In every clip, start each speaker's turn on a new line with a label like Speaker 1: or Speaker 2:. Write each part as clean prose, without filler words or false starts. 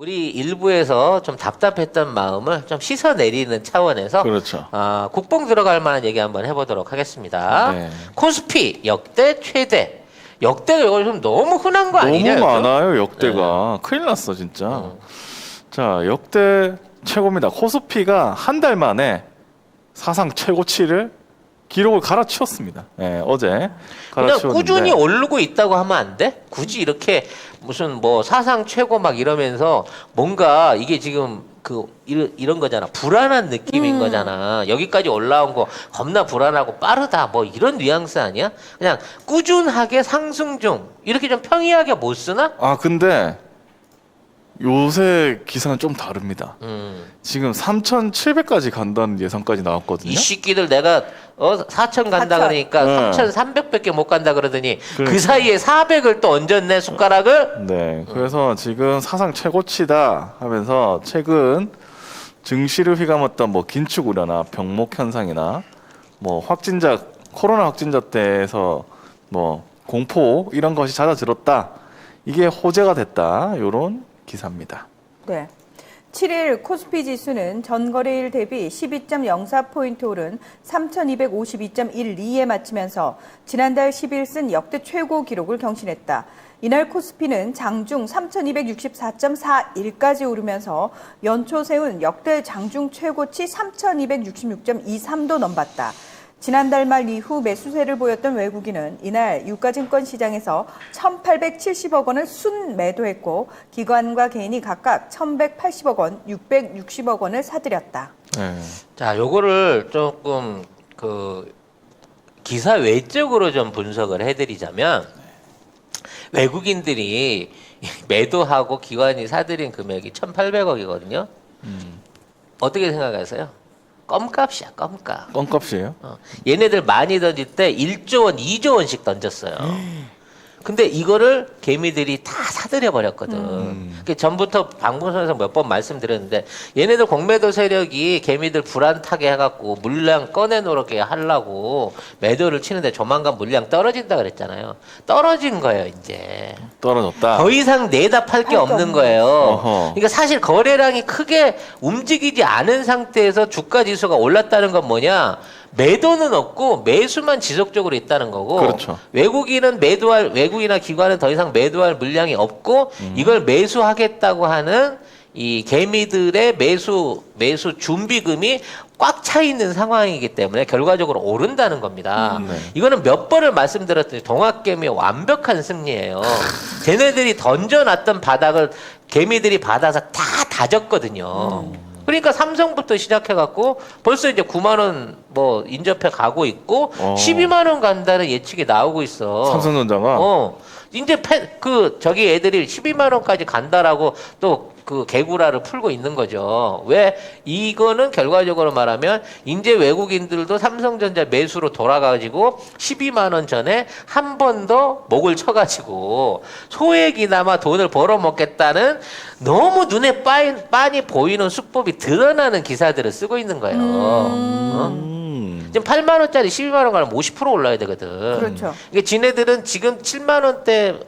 Speaker 1: 우리 일부에서 좀 답답했던 마음을 좀 씻어내리는 차원에서
Speaker 2: 그렇죠.
Speaker 1: 국뽕 들어갈 만한 얘기 한번 해보도록 하겠습니다.
Speaker 2: 네.
Speaker 1: 코스피 역대 최대. 역대가 이거 좀 너무 흔한 거
Speaker 2: 너무
Speaker 1: 아니냐?
Speaker 2: 많아요 역대가. 큰일 났어 진짜. 자 역대 최고입니다. 코스피가 한 달 만에 사상 최고치를 기록을 갈아치웠습니다. 네, 어제
Speaker 1: 그냥
Speaker 2: 갈아치웠는데
Speaker 1: 꾸준히 오르고 있다고 하면 안 돼? 굳이 이렇게 무슨 뭐 사상 최고 막 이러면서 뭔가 이게 지금 이런 거잖아. 불안한 느낌인 거잖아. 여기까지 올라온 거 겁나 불안하고 빠르다. 뭐 이런 뉘앙스 아니야? 그냥 꾸준하게 상승 중. 이렇게 좀 평이하게 못 쓰나?
Speaker 2: 근데 요새 기사는 좀 다릅니다. 지금 3,700까지 간다는 예상까지 나왔거든요.
Speaker 1: 이 새끼들 내가 4천 간다
Speaker 3: 4,000.
Speaker 1: 그러니까
Speaker 2: 네.
Speaker 1: 3,300밖에 못 간다 그러더니 그
Speaker 2: 그러니까.
Speaker 1: 사이에 400을 또 얹었네 숟가락을.
Speaker 2: 네, 그래서 지금 사상 최고치다 하면서 최근 증시를 휘감았던 뭐 긴축 우려나 병목 현상이나 뭐 코로나 확진자 때에서 뭐 공포 이런 것이 잦아들었다. 이게 호재가 됐다. 요런 기사입니다.
Speaker 3: 네. 7일 코스피 지수는 전거래일 대비 12.04포인트 오른 3,252.12에 마치면서 지난달 10일 쓴 역대 최고 기록을 경신했다. 이날 코스피는 장중 3,264.41까지 오르면서 연초 세운 역대 장중 최고치 3,266.23도 넘봤다. 지난달 말 이후 매수세를 보였던 외국인은 이날 유가증권 시장에서 1,870억 원을 순매도했고 기관과 개인이 각각 1,180억 원, 660억 원을 사들였다.
Speaker 2: 네.
Speaker 1: 자, 요거를 조금 기사 외적으로 좀 분석을 해드리자면 외국인들이 매도하고 기관이 사들인 금액이 1,800억이거든요. 어떻게 생각하세요? 껌값이야, 껌값.
Speaker 2: 껌값이에요?
Speaker 1: 얘네들 많이 던질 때 1조 원, 2조 원씩 던졌어요. 근데 이거를 개미들이 다 사들여 버렸거든. 전부터 방송에서 몇 번 말씀드렸는데 얘네들 공매도 세력이 개미들 불안 타게 해갖고 물량 꺼내놓게 하려고 매도를 치는데 조만간 물량 떨어진다 그랬잖아요. 떨어진 거예요, 이제.
Speaker 2: 떨어졌다.
Speaker 1: 더 이상 내다 팔 게 없는 거예요.
Speaker 2: 어허.
Speaker 1: 그러니까 사실 거래량이 크게 움직이지 않은 상태에서 주가 지수가 올랐다는 건 뭐냐? 매도는 없고 매수만 지속적으로 있다는 거고.
Speaker 2: 그렇죠.
Speaker 1: 외국이나 기관은 더 이상 매도할 물량이 없고 이걸 매수하겠다고 하는 이 개미들의 매수 준비금이 꽉 차 있는 상황이기 때문에 결과적으로 오른다는 겁니다.
Speaker 2: 네.
Speaker 1: 이거는 몇 번을 말씀드렸더니 동학개미의 완벽한 승리예요. 쟤네들이 던져놨던 바닥을 개미들이 받아서 다 다졌거든요. 그러니까 삼성부터 시작해갖고 벌써 이제 9만 원 뭐 인접해 가고 있고 12만 원 간다는 예측이 나오고 있어.
Speaker 2: 삼성전자가
Speaker 1: 이제 저기 애들이 12만 원까지 간다라고 또 그 개구라를 풀고 있는 거죠. 왜? 이거는 결과적으로 말하면 이제 외국인들도 삼성전자 매수로 돌아가지고 12만 원 전에 한 번 더 목을 쳐가지고 소액이나마 돈을 벌어먹겠다는 너무 눈에 빤히 보이는 수법이 드러나는 기사들을 쓰고 있는 거예요. 지금 8만 원짜리 12만 원 가면 50% 올라야 되거든.
Speaker 3: 그렇죠.
Speaker 1: 이게 지네들은 지금 7만 원대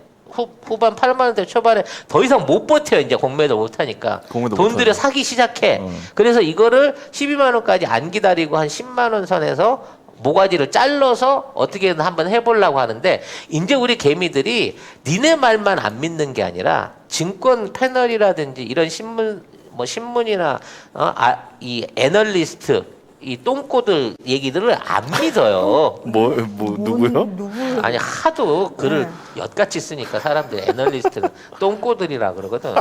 Speaker 1: 후반 8만 원대 초반에 더 이상 못 버텨. 이제 공매도 못 하니까
Speaker 2: 공매도
Speaker 1: 돈
Speaker 2: 못
Speaker 1: 들여
Speaker 2: 하죠.
Speaker 1: 사기 시작해. 그래서 이거를 12만 원까지 안 기다리고 한 10만 원 선에서 모가지를 잘라서 어떻게든 한번 해보려고 하는데 이제 우리 개미들이 니네 말만 안 믿는 게 아니라 증권 패널이라든지 이런 신문이나 이 애널리스트 이 똥꼬들 얘기들을 안 믿어요.
Speaker 2: 누구요?
Speaker 3: 누구?
Speaker 1: 아니 하도 글을
Speaker 3: 네.
Speaker 1: 엿같이 쓰니까 사람들 애널리스트는 똥꼬들이라 그러거든.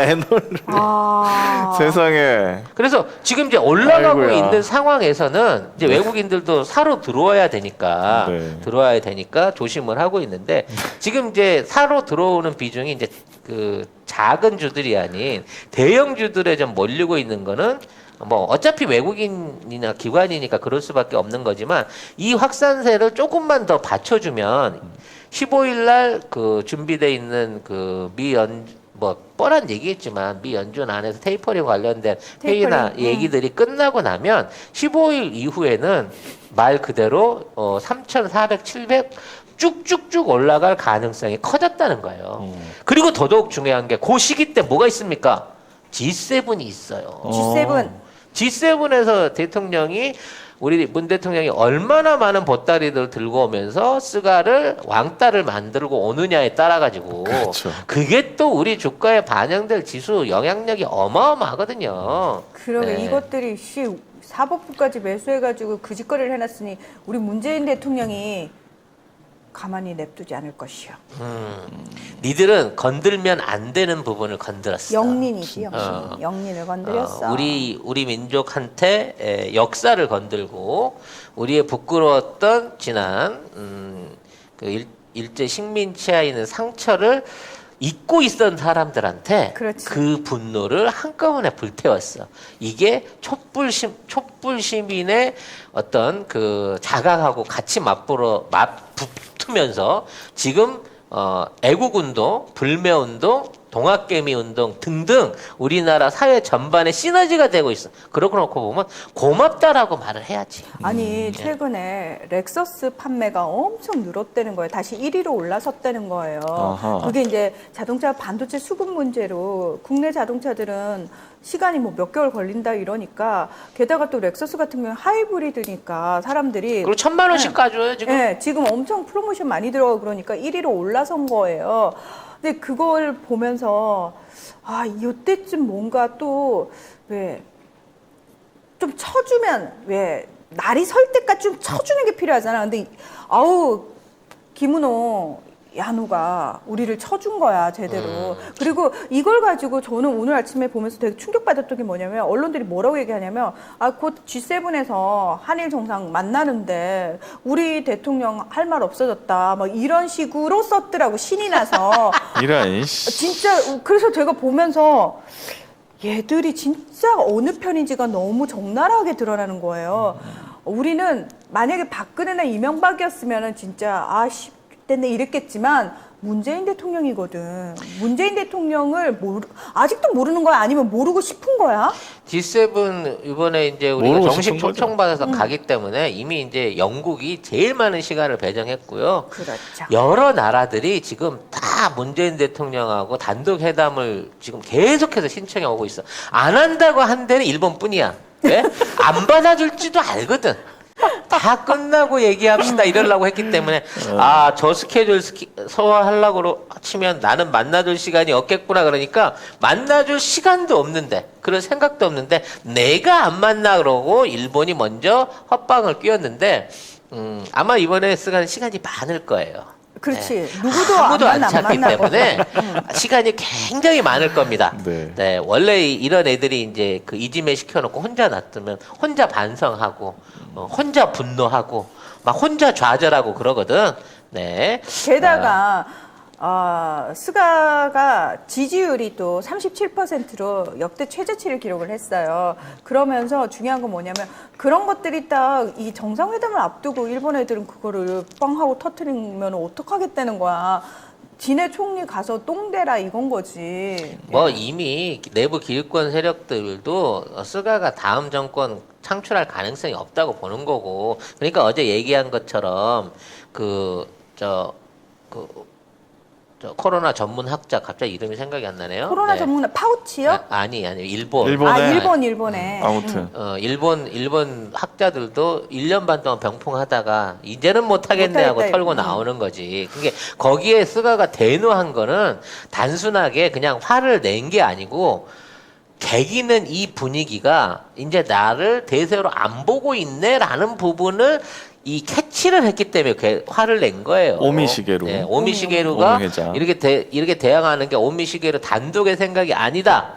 Speaker 2: 애널. 세상에.
Speaker 1: 그래서 지금 이제 올라가고
Speaker 2: 아이고야.
Speaker 1: 있는 상황에서는 이제 외국인들도 사러 들어와야 되니까 조심을 하고 있는데 지금 이제 사러 들어오는 비중이 이제 그 작은 주들이 아닌 대형 주들에 좀 몰리고 있는 거는 뭐 어차피 외국인이나 기관이니까 그럴 수밖에 없는 거지만 이 확산세를 조금만 더 받쳐주면 15일 날 그 준비돼 있는 그 뭐 뻔한 얘기겠지만 미 연준 안에서 테이퍼링 관련된 회의나 얘기들이 끝나고 나면 15일 이후에는 말 그대로 3,400, 700 쭉쭉쭉 올라갈 가능성이 커졌다는 거예요. 그리고 더더욱 중요한 게 그 시기 때 뭐가 있습니까? G7이 있어요.
Speaker 3: G7.
Speaker 1: G7에서 대통령이 우리 문 대통령이 얼마나 많은 보따리들 들고 오면서 스가를 왕따를 만들고 오느냐에 따라 가지고
Speaker 2: 그렇죠.
Speaker 1: 그게 또 우리 주가에 반영될 지수 영향력이 어마어마하거든요.
Speaker 3: 그러게
Speaker 1: 네.
Speaker 3: 이것들이 사법부까지 매수해가지고 그 짓거리를 해놨으니 우리 문재인 대통령이 가만히 냅두지 않을 것이요.
Speaker 1: 니들은 건들면 안 되는 부분을 건드렸어.
Speaker 3: 영린이지 영린. 영린을 건드렸어.
Speaker 1: 우리 민족한테 역사를 건들고 우리의 부끄러웠던 지난 일제 식민지하에 있는 상처를 잊고 있던 사람들한테
Speaker 3: 그렇지.
Speaker 1: 그 분노를 한꺼번에 불태웠어. 이게 촛불 시민의 어떤 그 자각하고 같이 붙으면서 지금 애국운동, 불매운동, 동학개미운동 등등 우리나라 사회 전반에 시너지가 되고 있어. 그러고 놓고 보면 고맙다라고 말을 해야지.
Speaker 3: 아니 최근에 렉서스 판매가 엄청 늘었다는 거예요. 다시 1위로 올라섰다는 거예요.
Speaker 2: 아하.
Speaker 3: 그게 이제 자동차 반도체 수급 문제로 국내 자동차들은 시간이 뭐 몇 개월 걸린다 이러니까 게다가 또 렉서스 같은 경우는 하이브리드니까 사람들이
Speaker 1: 그리고 1,000만 원씩 가져요 지금.
Speaker 3: 네, 지금 엄청 프로모션 많이 들어가고 그러니까 1위로 올라선 거예요. 근데 그걸 보면서 아, 이때쯤 뭔가 또 왜 좀 쳐주면 왜 날이 설 때까지 좀 쳐주는 게 필요하잖아. 근데 아우 김은호 야누가 우리를 쳐준 거야 제대로. 그리고 이걸 가지고 저는 오늘 아침에 보면서 되게 충격받았던 게 뭐냐면 언론들이 뭐라고 얘기하냐면 아 곧 G7에서 한일 정상 만나는데 우리 대통령 할 말 없어졌다 막 이런 식으로 썼더라고 신이 나서.
Speaker 2: 이런
Speaker 3: 진짜 그래서 제가 보면서 얘들이 진짜 어느 편인지가 너무 적나라하게 드러나는 거예요. 우리는 만약에 박근혜나 이명박이었으면 진짜 아씨 때문에 이랬겠지만 문재인 대통령이거든. 문재인 대통령을 아직도 모르는 거야? 아니면 모르고 싶은 거야?
Speaker 1: G7 이번에 이제 우리가
Speaker 2: 모르고
Speaker 1: 정식
Speaker 2: 싶은 거죠.
Speaker 1: 초청받아서 가기 때문에 이미 이제 영국이 제일 많은 시간을 배정했고요.
Speaker 3: 그렇죠.
Speaker 1: 여러 나라들이 지금 다 문재인 대통령하고 단독 회담을 지금 계속해서 신청해 오고 있어. 안 한다고 한 데는 일본뿐이야. 왜? 안 받아줄지도 알거든. 다 끝나고 얘기합시다 이러려고 했기 때문에 아 저 스케줄 소화하려고 치면 나는 만나줄 시간이 없겠구나 그러니까 만나줄 시간도 없는데 그런 생각도 없는데 내가 안 만나 그러고 일본이 먼저 헛방을 끼웠는데 아마 이번에 쓰는 시간이 많을 거예요.
Speaker 3: 그렇지. 누구도
Speaker 1: 아무도 안
Speaker 3: 안
Speaker 1: 찾기
Speaker 3: 만나고.
Speaker 1: 때문에 시간이 굉장히 많을 겁니다.
Speaker 2: 네.
Speaker 1: 네, 원래 이런 애들이 이제 그 이지매 시켜놓고 혼자 놔두면 혼자 반성하고 혼자 분노하고 막 혼자 좌절하고 그러거든. 네.
Speaker 3: 게다가 스가가 지지율이 또 37%로 역대 최저치를 기록을 했어요. 그러면서 중요한 건 뭐냐면 그런 것들이 딱 이 정상회담을 앞두고 일본 애들은 그거를 빵 하고 터트리면 어떡하겠다는 거야. 진해 총리 가서 똥대라 이건 거지.
Speaker 1: 뭐 이미 내부 기득권 세력들도 스가가 다음 정권 창출할 가능성이 없다고 보는 거고 그러니까 어제 얘기한 것처럼 저 코로나 전문 학자 갑자기 이름이 생각이 안 나네요.
Speaker 3: 코로나
Speaker 1: 네.
Speaker 3: 전문가 파우치요?
Speaker 1: 아니 일본.
Speaker 3: 일본에.
Speaker 2: 아무튼
Speaker 1: 일본 학자들도 1년 반 동안 병풍하다가 이제는 못하겠네 하고
Speaker 3: 못하겠다,
Speaker 1: 털고 나오는 거지. 그게 거기에 스가가 대노한 거는 단순하게 그냥 화를 낸 게 아니고 계기는 이 분위기가 이제 나를 대세로 안 보고 있네라는 부분을 이 캐치를 했기 때문에 화를 낸 거예요.
Speaker 2: 오미시게루.
Speaker 1: 네, 오미시게루가
Speaker 2: 오미회장.
Speaker 1: 이렇게 대항하는 게 오미시게루 단독의 생각이 아니다.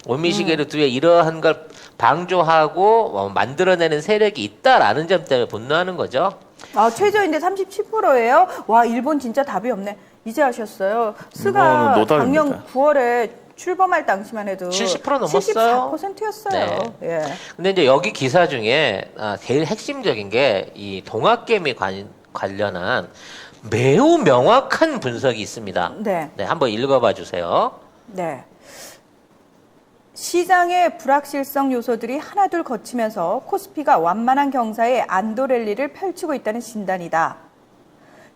Speaker 1: 오미시게루 뒤에 이러한 걸 방조하고 만들어내는 세력이 있다라는 점 때문에 분노하는 거죠.
Speaker 3: 최저인데 37%예요? 와, 일본 진짜 답이 없네. 이제 아셨어요. 스가
Speaker 2: 이거는 노답입니다.
Speaker 3: 작년 9월에 출범할 당시만 해도
Speaker 1: 70% 넘었어요.
Speaker 3: 74%였어요.
Speaker 1: 네.
Speaker 3: 예.
Speaker 1: 근데 이제 여기 기사 중에 제일 핵심적인 게 이 동학개미 관련한 매우 명확한 분석이 있습니다.
Speaker 3: 네.
Speaker 1: 네, 한번 읽어봐 주세요.
Speaker 3: 네. 시장의 불확실성 요소들이 하나둘 거치면서 코스피가 완만한 경사의 안도 랠리를 펼치고 있다는 진단이다.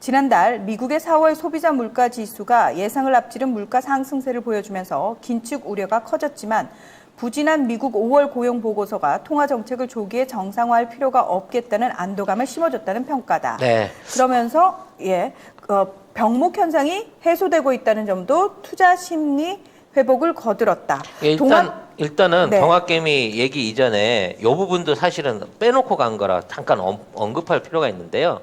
Speaker 3: 지난달 미국의 4월 소비자 물가 지수가 예상을 앞지른 물가 상승세를 보여주면서 긴축 우려가 커졌지만 부진한 미국 5월 고용 보고서가 통화 정책을 조기에 정상화할 필요가 없겠다는 안도감을 심어줬다는 평가다.
Speaker 1: 네.
Speaker 3: 그러면서 병목 현상이 해소되고 있다는 점도 투자 심리 회복을 거들었다.
Speaker 1: 일단은
Speaker 3: 네.
Speaker 1: 동학개미 얘기 이전에 이 부분도 사실은 빼놓고 간 거라 잠깐 언급할 필요가 있는데요.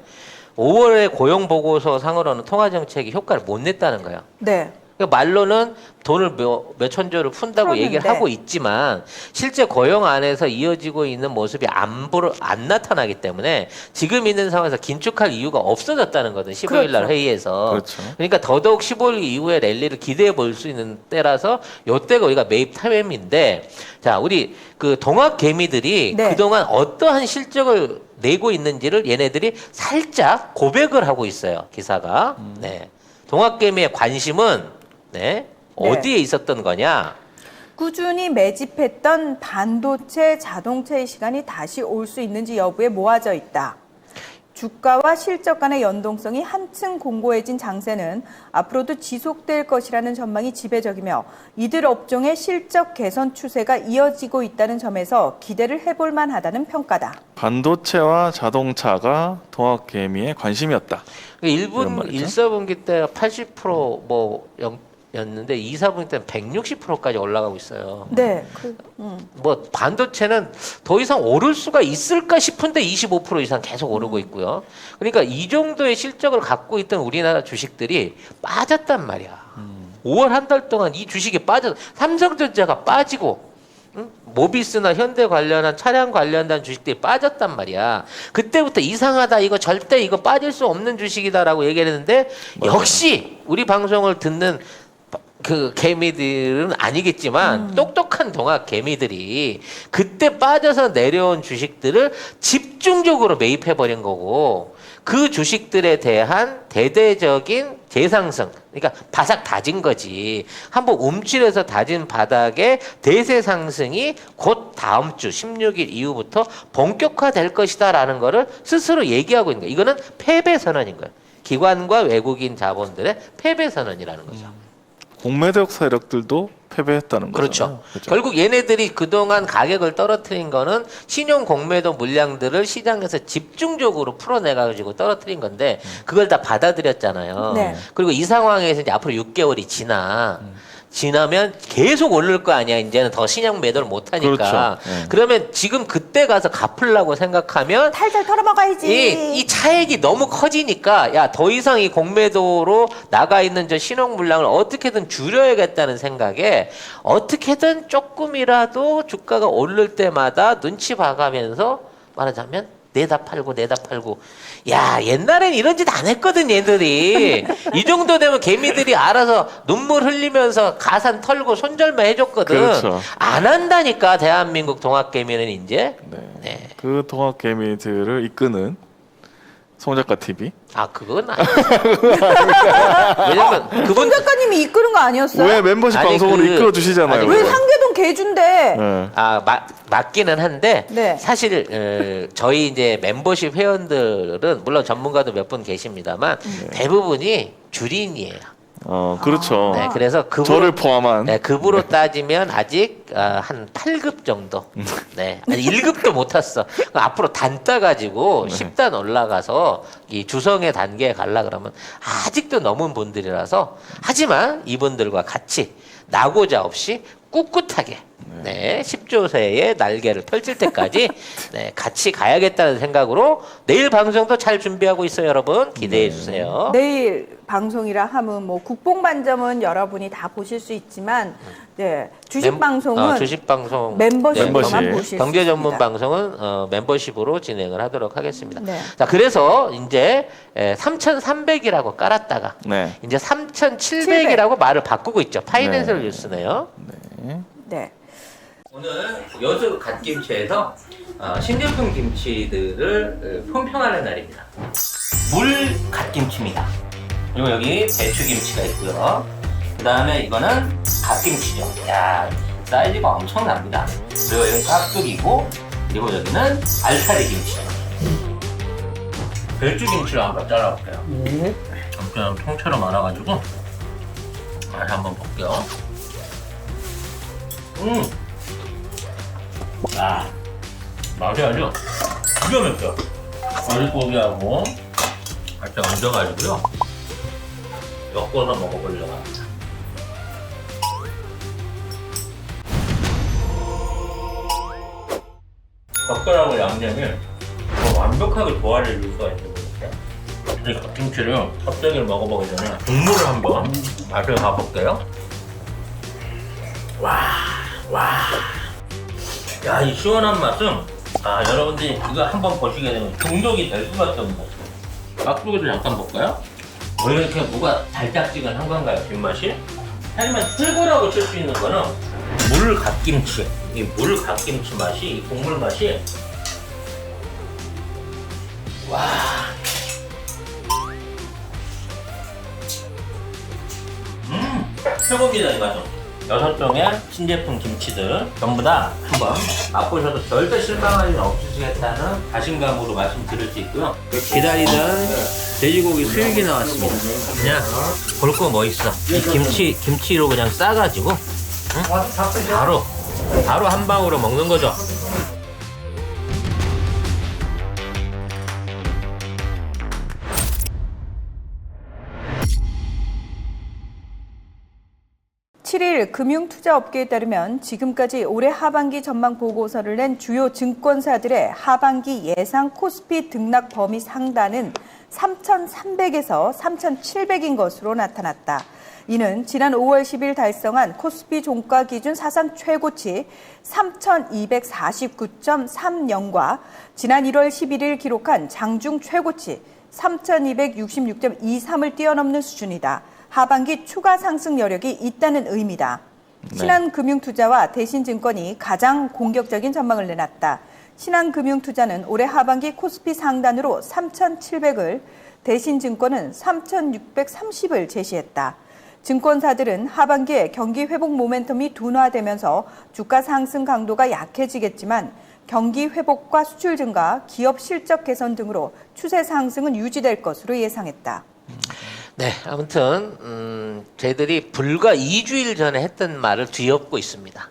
Speaker 1: 5월에 고용 보고서 상으로는 통화 정책이 효과를 못 냈다는 거예요.
Speaker 3: 네.
Speaker 1: 그러니까 말로는 돈을 몇천 조를 푼다고 얘기를 하고 있지만 실제 고용 안에서 이어지고 있는 모습이 안 나타나기 때문에 지금 있는 상황에서 긴축할 이유가 없어졌다는 거든 15일 날
Speaker 3: 그렇죠.
Speaker 1: 회의에서.
Speaker 2: 그렇죠.
Speaker 1: 그러니까 더더욱 15일 이후에 랠리를 기대해 볼 수 있는 때라서 요때가 우리가 매입 타임인데 자 우리 그 동학 개미들이
Speaker 3: 네.
Speaker 1: 그동안 어떠한 실적을 내고 있는지를 얘네들이 살짝 고백을 하고 있어요 기사가. 네. 동학 개미의 관심은 네. 어디에 있었던 거냐?
Speaker 3: 꾸준히 매집했던 반도체, 자동차의 시간이 다시 올 수 있는지 여부에 모아져 있다. 주가와 실적 간의 연동성이 한층 공고해진 장세는 앞으로도 지속될 것이라는 전망이 지배적이며 이들 업종의 실적 개선 추세가 이어지고 있다는 점에서 기대를 해볼 만하다는 평가다.
Speaker 2: 반도체와 자동차가 동학개미의 관심이었다.
Speaker 1: 1분 1사분기 때 80% 였는데 2, 4분기 때는 160%까지 올라가고 있어요.
Speaker 3: 네.
Speaker 1: 뭐 반도체는 더 이상 오를 수가 있을까 싶은데 25% 이상 계속 오르고 있고요. 그러니까 이 정도의 실적을 갖고 있던 우리나라 주식들이 빠졌단 말이야. 5월 한 달 동안 이 주식이 삼성전자가 빠지고 모비스나 현대 관련한 차량 관련된 주식들이 빠졌단 말이야. 그때부터 이상하다. 이거 절대 이거 빠질 수 없는 주식이다라고 얘기를 했는데 역시 우리 방송을 듣는 그 개미들은 아니겠지만 똑똑한 동학 개미들이 그때 빠져서 내려온 주식들을 집중적으로 매입해버린 거고 그 주식들에 대한 대대적인 재상승, 그러니까 바삭 다진 거지. 한번 움츠려서 다진 바닥에 대세 상승이 곧 다음 주 16일 이후부터 본격화될 것이다라는 거를 스스로 얘기하고 있는 거예요. 이거는 패배 선언인 거예요. 기관과 외국인 자본들의 패배 선언이라는 거죠.
Speaker 2: 공매도적 세력들도 패배했다는
Speaker 1: 그렇죠.
Speaker 2: 거죠. 그렇죠.
Speaker 1: 결국 얘네들이 그동안 가격을 떨어뜨린 거는 신용 공매도 물량들을 시장에서 집중적으로 풀어내가지고 떨어뜨린 건데 그걸 다 받아들였잖아요.
Speaker 3: 네.
Speaker 1: 그리고 이 상황에서 이제 앞으로 6개월이 지나면 계속 오를 거 아니야. 이제는 더 신용 매도를 못 하니까.
Speaker 2: 그렇죠. 네.
Speaker 1: 그러면 지금 그때 가서 갚으려고 생각하면
Speaker 3: 탈탈 털어먹어야지.
Speaker 1: 이 차액이 너무 커지니까 야 더 이상 이 공매도로 나가 있는 저 신용 물량을 어떻게든 줄여야겠다는 생각에 어떻게든 조금이라도 주가가 오를 때마다 눈치 봐가면서 말하자면 내다 팔고 야 옛날엔 이런 짓 안 했거든 얘들이. 이 정도 되면 개미들이 알아서 눈물 흘리면서 가산 털고 손절만 해줬거든.
Speaker 2: 그렇죠.
Speaker 1: 안 한다니까 대한민국 동학개미는 이제.
Speaker 2: 네. 그 동학개미들을 이끄는 송작가 TV.
Speaker 1: 아 그건 아니지. 왜냐면
Speaker 3: 손 작가님이 이끄는 거 아니었어요?
Speaker 2: 왜 멤버십
Speaker 1: 아니,
Speaker 2: 방송으로 이끌어 주시잖아요.
Speaker 1: 아니,
Speaker 3: 왜 상계동 개주인데?
Speaker 2: 네.
Speaker 1: 맞기는 한데
Speaker 3: 네.
Speaker 1: 사실 저희 이제 멤버십 회원들은 물론 전문가도 몇 분 계십니다만 대부분이 주린이에요.
Speaker 2: 그렇죠.
Speaker 1: 네, 그래서
Speaker 2: 저를 포함한.
Speaker 1: 네, 급으로 따지면 아직 한 8급 정도. 네, 아니 1급도 못 탔어. 앞으로 단 따가지고 10단 올라가서 이 주성의 단계에 갈라 그러면 아직도 넘은 분들이라서 하지만 이분들과 같이 나고자 없이 꿋꿋하게 10조세의 날개를 펼칠 때까지 같이 가야겠다는 생각으로 내일 방송도 잘 준비하고 있어요, 여러분. 기대해 주세요.
Speaker 3: 내일 방송이라 하면 뭐 국뽕반점은 여러분이 다 보실 수 있지만 주식 방송은
Speaker 1: 주식 방송
Speaker 3: 멤버십으로만 보실 수
Speaker 1: 경제 전문
Speaker 3: 있습니다.
Speaker 1: 방송은 멤버십으로 진행을 하도록 하겠습니다.
Speaker 3: 네.
Speaker 1: 자, 그래서 이제 3,300이라고 깔았다가
Speaker 2: 네.
Speaker 1: 이제 3,700이라고 말을 바꾸고 있죠. 파이낸셜 뉴스네요.
Speaker 3: 네.
Speaker 1: 오늘 여수 갓김치에서 신제품 김치들을 품평하는 날입니다. 물 갓김치입니다. 그리고 여기 배추김치가 있고요. 그 다음에 이거는 갓김치죠. 야, 사이즈가 엄청납니다. 그리고 여기는 깍두기고, 그리고 여기는 알타리 김치. 배추김치를 한번 잘라볼게요. 아무튼 통째로 말아가지고 맛 한번 볼게요. 맛이 아주 기가 막혀. 어리고기하고 같이 얹어가지고요. 엮어서 먹어보려고 합니다. 젓갈하고 양념이 더 완벽하게 조화를 이룰 수가 있는 것 같아요. 이 갓김치를 껍데기를 먹어보기 전에 국물을 한번 맛을 봐볼게요. 야, 이 시원한 맛은 여러분들이 이거 한번 보시게 되면 중독이 될 수밖에 없는 것 같아요. 깍두기를 잠깐 볼까요? 왜 이렇게 뭐가 달짝지근한 건가요, 뒷맛이? 하지만 최고라고 칠 수 있는 거는 물갓김치. 이 물갓김치 맛이, 이 국물 맛이 최고입니다, 이 맛은. 6종의 신제품 김치들 전부 다 한번 맛보셔도 절대 실망할 일 없으시겠다는 자신감으로 말씀드릴 수 있고요. 기다리던 돼지고기 수육이 나왔습니다. 그냥 볼 거 뭐 있어. 이 김치로 그냥 싸가지고 바로 한 방으로 먹는 거죠.
Speaker 3: (7일) 금융투자업계에 따르면 지금까지 올해 하반기 전망 보고서를 낸 주요 증권사들의 하반기 예상 코스피 등락 범위 상단은 3,300에서 3,700인 것으로 나타났다. 이는 지난 5월 10일 달성한 코스피 종가 기준 사상 최고치 3,249.30과 지난 1월 11일 기록한 장중 최고치 3,266.23을 뛰어넘는 수준이다. 하반기 추가 상승 여력이 있다는 의미다. 신한금융투자와 대신증권이 가장 공격적인 전망을 내놨다. 신한금융투자는 올해 하반기 코스피 상단으로 3,700을, 대신증권은 3,630을 제시했다. 증권사들은 하반기에 경기 회복 모멘텀이 둔화되면서 주가 상승 강도가 약해지겠지만 경기 회복과 수출 증가, 기업 실적 개선 등으로 추세 상승은 유지될 것으로 예상했다.
Speaker 1: 네, 아무튼 저희들이 불과 2주일 전에 했던 말을 뒤엎고 있습니다.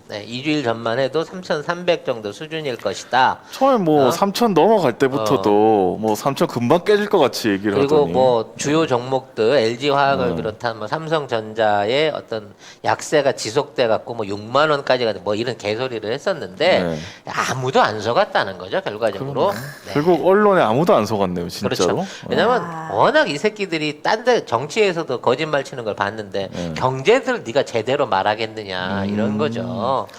Speaker 1: 네, 2주일 전만 해도 3,300 정도 수준일 것이다.
Speaker 2: 처음에 뭐 3,000 넘어갈 때부터도 뭐 3,000 금방 깨질 것 같이 얘기를
Speaker 1: 그리고
Speaker 2: 하더니
Speaker 1: 뭐 주요 종목들 LG화학을 비롯한 뭐 삼성전자의 어떤 약세가 지속돼 갖고 뭐 6만 원까지가 뭐 이런 개소리를 했었는데 아무도 안 속았다는 거죠, 결과적으로. 네.
Speaker 2: 결국 언론에 아무도 안 속았네요, 진짜로.
Speaker 1: 그렇죠. 왜냐면 워낙 이 새끼들이 딴 데 정치에서도 거짓말 치는 걸 봤는데 경제들 네가 제대로 말하겠느냐 이런 거죠.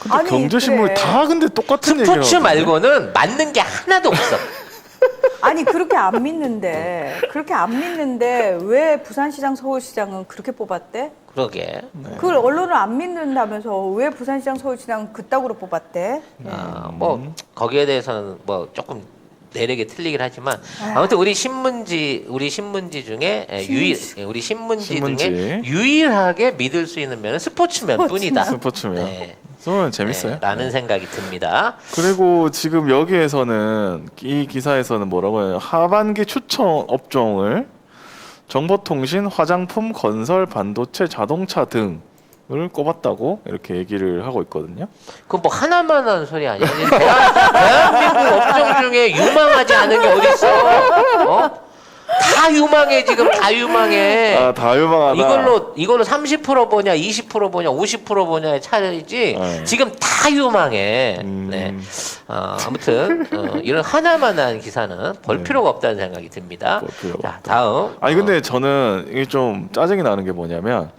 Speaker 2: 근데 경제신문이 다 근데 똑같은 얘기를
Speaker 1: 스포츠
Speaker 2: 하거든요.
Speaker 1: 말고는 맞는 게 하나도 없어.
Speaker 3: 아니 그렇게 안 믿는데 왜 부산시장 서울시장은 그렇게 뽑았대?
Speaker 1: 그러게.
Speaker 3: 그걸 언론을 안 믿는다면서 왜 부산시장 서울시장 그따구로 뽑았대?
Speaker 1: 뭐 거기에 대해서는 뭐 조금 내력이 틀리긴 하지만 아무튼 우리 신문지 중에 우리 신문지 중에 유일하게 믿을 수 있는 면은 스포츠면뿐이다.
Speaker 2: 스포츠면.
Speaker 1: 네.
Speaker 2: 그러면 재밌어요.
Speaker 1: 네, 라는 생각이 듭니다.
Speaker 2: 그리고 지금 여기에서는 이 기사에서는 뭐라고 해요? 하반기 추천 업종을 정보통신, 화장품, 건설, 반도체, 자동차 등을 꼽았다고 이렇게 얘기를 하고 있거든요.
Speaker 1: 그건 뭐 하나만 하는 소리 아니야? 대한민국 업종 중에 유망하지 않은 게 어딨어? 어? 다 유망해, 지금 다 유망해.
Speaker 2: 아, 다 유망하다.
Speaker 1: 이걸로 30% 보냐, 20% 보냐, 50% 보냐의 차이지. 지금 다 유망해. 네. 아무튼 이런 하나만한 기사는 볼 필요가 없다는 생각이 듭니다. 자, 다음.
Speaker 2: 아니 근데 저는 이게 좀 짜증이 나는 게 뭐냐면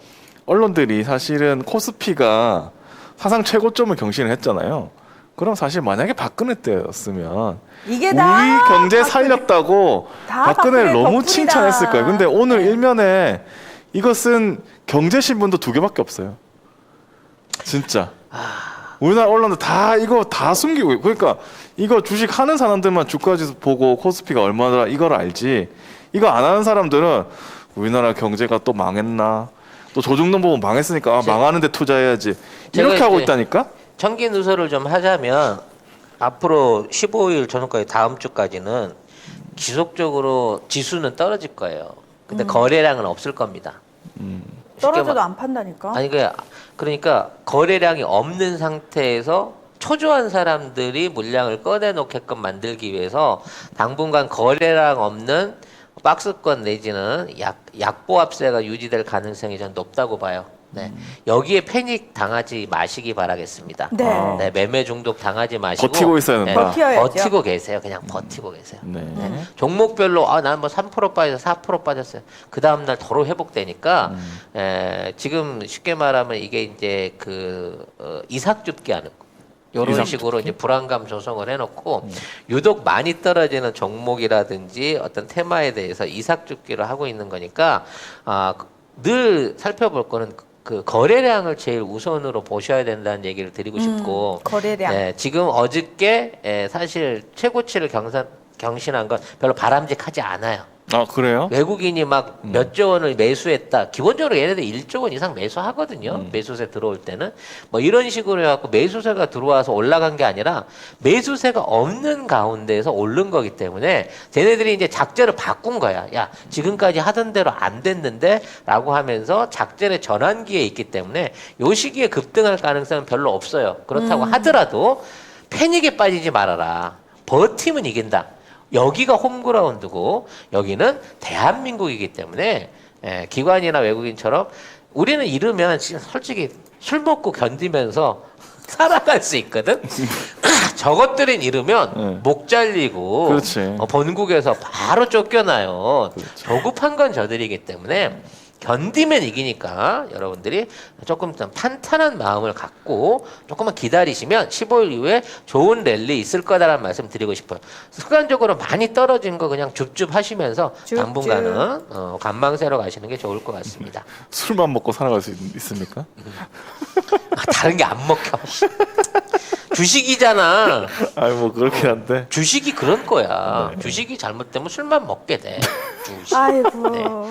Speaker 2: 언론들이 사실은 코스피가 사상 최고점을 경신을 했잖아요. 그럼 사실 만약에 박근혜 때였으면
Speaker 3: 이게
Speaker 2: 우리
Speaker 3: 다
Speaker 2: 경제 살렸다고
Speaker 3: 다
Speaker 2: 박근혜를 너무
Speaker 3: 덕분이다.
Speaker 2: 칭찬했을 거예요. 근데 오늘 일면에 이것은 경제신문도 2개밖에 없어요. 진짜. 우리나라 언론들 다 이거 다 숨기고 있고, 그러니까 이거 주식 하는 사람들만 주가지수 보고 코스피가 얼마나 이걸 알지. 이거 안 하는 사람들은 우리나라 경제가 또 망했나, 또 조중동 보고 망했으니까 망하는데 투자해야지 이렇게 하고 있다니까.
Speaker 1: 청기 누설을 좀 하자면 앞으로 15일 전후까지 다음 주까지는 지속적으로 지수는 떨어질 거예요. 근데 거래량은 없을 겁니다.
Speaker 3: 떨어져도
Speaker 1: 쉽게
Speaker 3: 안 판다니까.
Speaker 1: 아니 그러니까 거래량이 없는 상태에서 초조한 사람들이 물량을 꺼내놓게끔 만들기 위해서 당분간 거래량 없는 박스권 내지는 약보합세가 유지될 가능성이 전 높다고 봐요. 네. 여기에 패닉 당하지 마시기 바라겠습니다.
Speaker 3: 네.
Speaker 1: 네, 매매 중독 당하지 마시고
Speaker 2: 버티고 있어야 된다.
Speaker 3: 버텨야죠.
Speaker 1: 버티고 계세요. 그냥 버티고 계세요.
Speaker 2: 네.
Speaker 1: 종목별로 난 뭐 3% 빠져서 4% 빠졌어요. 그 다음 날 도로 회복되니까 지금 쉽게 말하면 이게 이제 이삭줍기 하는 거. 이런
Speaker 2: 이삭줍기?
Speaker 1: 식으로 이제 불안감 조성을 해놓고 유독 많이 떨어지는 종목이라든지 어떤 테마에 대해서 이삭줍기를 하고 있는 거니까 늘 살펴볼 거는 그 거래량을 제일 우선으로 보셔야 된다는 얘기를 드리고 싶고
Speaker 3: 거래량.
Speaker 1: 네, 지금 어저께 사실 최고치를 경신한 건 별로 바람직하지 않아요.
Speaker 2: 아 그래요?
Speaker 1: 외국인이 막 몇 조 원을 매수했다. 기본적으로 얘네들 1조 원 이상 매수하거든요. 매수세 들어올 때는. 뭐 이런 식으로 해갖고 매수세가 들어와서 올라간 게 아니라 매수세가 없는 가운데에서 오른 거기 때문에 쟤네들이 이제 작전을 바꾼 거야. 야, 지금까지 하던 대로 안 됐는데? 라고 하면서 작전의 전환기에 있기 때문에 요 시기에 급등할 가능성은 별로 없어요. 그렇다고 하더라도 패닉에 빠지지 말아라. 버티면 이긴다. 여기가 홈그라운드고 여기는 대한민국이기 때문에 기관이나 외국인처럼 우리는 이러면 지금 솔직히 술 먹고 견디면서 살아갈 수 있거든. 저것들은 이러면 목 잘리고
Speaker 2: 그렇지.
Speaker 1: 본국에서 바로 쫓겨나요. 조급한 건 저들이기 때문에 견디면 이기니까 여러분들이 조금 좀 탄탄한 마음을 갖고 조금만 기다리시면 15일 이후에 좋은 랠리 있을 거다라는 말씀 드리고 싶어요. 습관적으로 많이 떨어진 거 그냥 줍줍 하시면서
Speaker 3: 줍줍.
Speaker 1: 당분간은 관망세로 가시는 게 좋을 것 같습니다.
Speaker 2: 술만 먹고 살아갈 수 있습니까?
Speaker 1: 다른 게 안 먹혀. 주식이잖아.
Speaker 2: 아니 뭐 그렇긴 한데.
Speaker 1: 주식이 그런 거야. 주식이 잘못되면 술만 먹게 돼. 주식.
Speaker 3: 아이고.